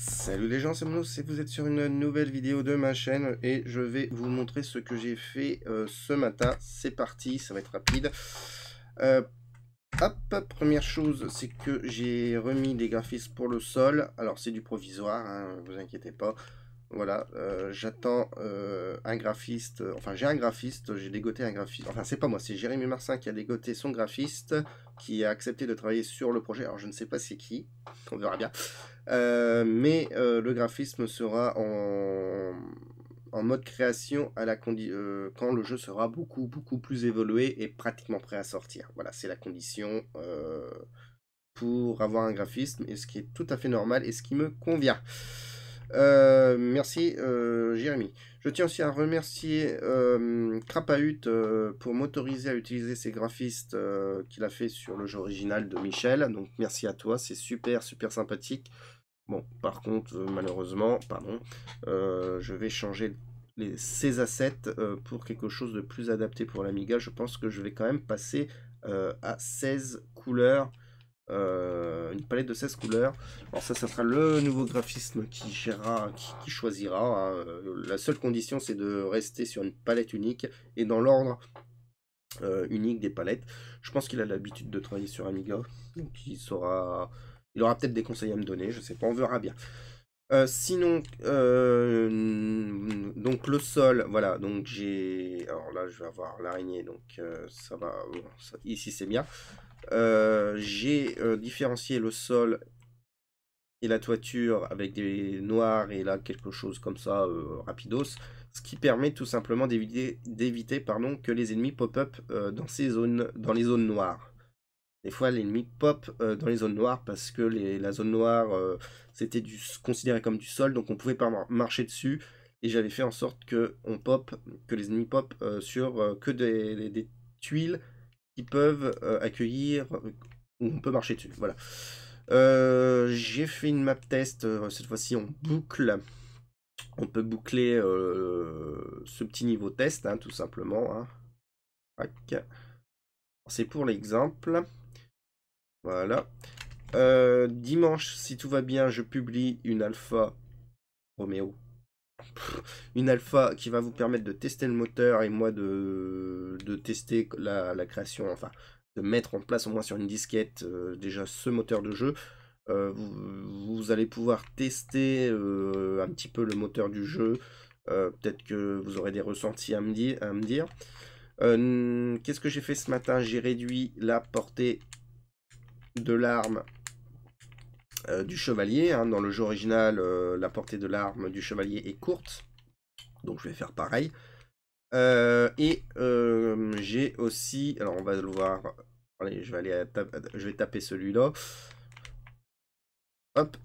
Salut les gens, c'est Monos et vous êtes sur une nouvelle vidéo de ma chaîne et je vais vous montrer ce que j'ai fait ce matin. C'est parti, ça va être rapide. Euh, Première chose, c'est que j'ai remis des graphismes pour le sol. Alors c'est du provisoire, hein, vous inquiétez pas. Voilà, j'attends un graphiste, enfin j'ai un graphiste, j'ai dégoté un graphiste, enfin c'est pas moi, c'est Jérémy Marcin qui a dégoté son graphiste, qui a accepté de travailler sur le projet, alors je ne sais pas c'est qui, on verra bien. Le graphisme sera en mode création à quand le jeu sera beaucoup plus évolué et pratiquement prêt à sortir. Voilà, c'est la condition pour avoir un graphisme, et ce qui est tout à fait normal et ce qui me convient. Merci Jérémy. Je tiens aussi à remercier Crapahut pour m'autoriser à utiliser ces graphistes qu'il a fait sur le jeu original de Michel. Donc merci à toi, c'est super sympathique. Bon, par contre, malheureusement, pardon, je vais changer ces assets pour quelque chose de plus adapté pour l'Amiga. Je pense que je vais quand même passer à 16 couleurs, une palette de 16 couleurs. Alors ça sera le nouveau graphisme qui gérera, qui choisira, hein. La seule condition, c'est de rester sur une palette unique et dans l'ordre unique des palettes. Je pense qu'il a l'habitude de travailler sur Amiga, donc il aura peut-être des conseils à me donner, je sais pas, on verra bien. Sinon, donc le sol, voilà, donc j'ai, alors là je vais avoir l'araignée, donc ça va, bon, ici c'est bien. J'ai différencié le sol et la toiture avec des noirs et là quelque chose comme ça, rapidos, ce qui permet tout simplement d'éviter pardon, que les ennemis pop-up dans les zones noires. Des fois, l'ennemi pop dans les zones noires parce que la zone noire, c'était considéré comme du sol, donc on pouvait pas marcher dessus. Et j'avais fait en sorte que les ennemis pop sur que des tuiles qui peuvent accueillir, où on peut marcher dessus. Voilà. J'ai fait une map test, cette fois-ci on boucle. On peut boucler ce petit niveau test, hein, tout simplement. Hein. C'est pour l'exemple. Voilà. Dimanche, si tout va bien, je publie une alpha Roméo. Une alpha qui va vous permettre de tester le moteur et moi de tester la création, enfin, de mettre en place au moins sur une disquette déjà ce moteur de jeu. Vous allez pouvoir tester un petit peu le moteur du jeu. Peut-être que vous aurez des ressentis à me dire. Qu'est-ce que j'ai fait ce matin? J'ai réduit la portée de l'arme du chevalier. Hein. Dans le jeu original, la portée de l'arme du chevalier est courte. Donc je vais faire pareil. J'ai aussi... Alors on va le voir. Allez, je vais taper celui-là. Hop,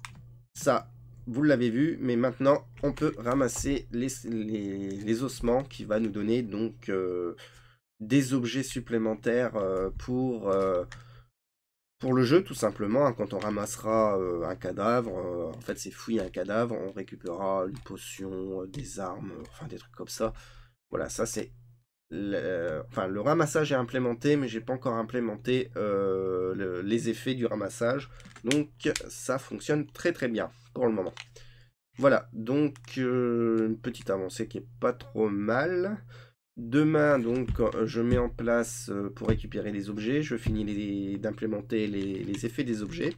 ça, vous l'avez vu. Mais maintenant, on peut ramasser les ossements qui va nous donner donc des objets supplémentaires pour le jeu, tout simplement. Hein. Quand on ramassera un cadavre, en fait c'est fouiller un cadavre, on récupérera une potion, des armes, enfin des trucs comme ça. Voilà, ça c'est... Enfin, le ramassage est implémenté, mais j'ai pas encore implémenté les effets du ramassage. Donc ça fonctionne très bien pour le moment. Voilà, donc une petite avancée qui est pas trop mal. Demain, donc, je mets en place pour récupérer les objets. Je finis d'implémenter les effets des objets.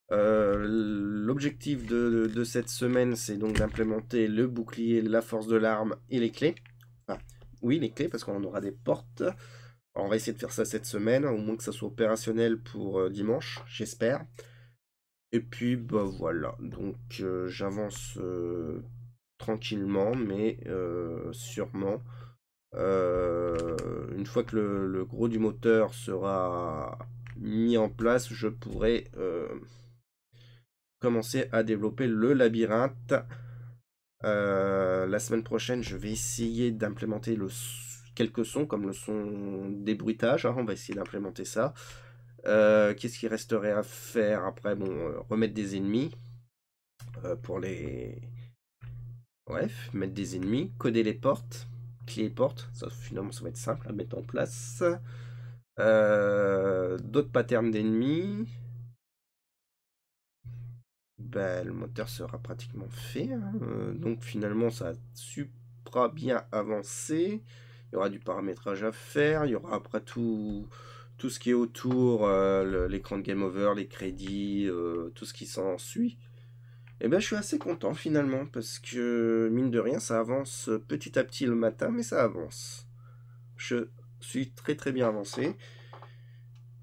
L'objectif de cette semaine, c'est donc d'implémenter le bouclier, la force de l'arme et les clés. Enfin, oui, les clés, parce qu'on aura des portes. Alors, on va essayer de faire ça cette semaine, au moins que ça soit opérationnel pour dimanche, j'espère. Et puis, bah voilà. Donc, j'avance tranquillement, mais sûrement. Une fois que le gros du moteur sera mis en place, je pourrai commencer à développer le labyrinthe. La semaine prochaine, je vais essayer d'implémenter quelques sons, comme le son des bruitages. Hein, on va essayer d'implémenter ça. Qu'est-ce qui resterait à faire après? Bon, remettre des ennemis pour les... Bref, mettre des ennemis, coder les portes, clés et portes. Ça, finalement, ça va être simple à mettre en place. D'autres patterns d'ennemis. ben, le moteur sera pratiquement fait, hein. Donc finalement, ça a super bien avancé. Il y aura du paramétrage à faire. Il y aura après tout ce qui est autour, l'écran de Game Over, les crédits, tout ce qui s'ensuit. Et ben, je suis assez content finalement parce que mine de rien, ça avance petit à petit le matin, mais ça avance. Je suis très très bien avancé.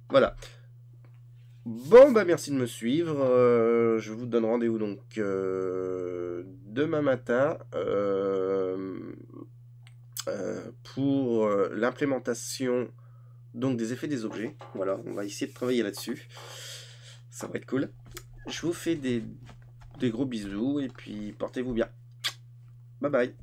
Voilà. Bon, bah merci de me suivre. Je vous donne rendez-vous donc demain matin pour l'implémentation donc des effets des objets. Voilà, on va essayer de travailler là-dessus. Ça va être cool. Je vous fais des gros bisous et puis portez-vous bien. Bye bye.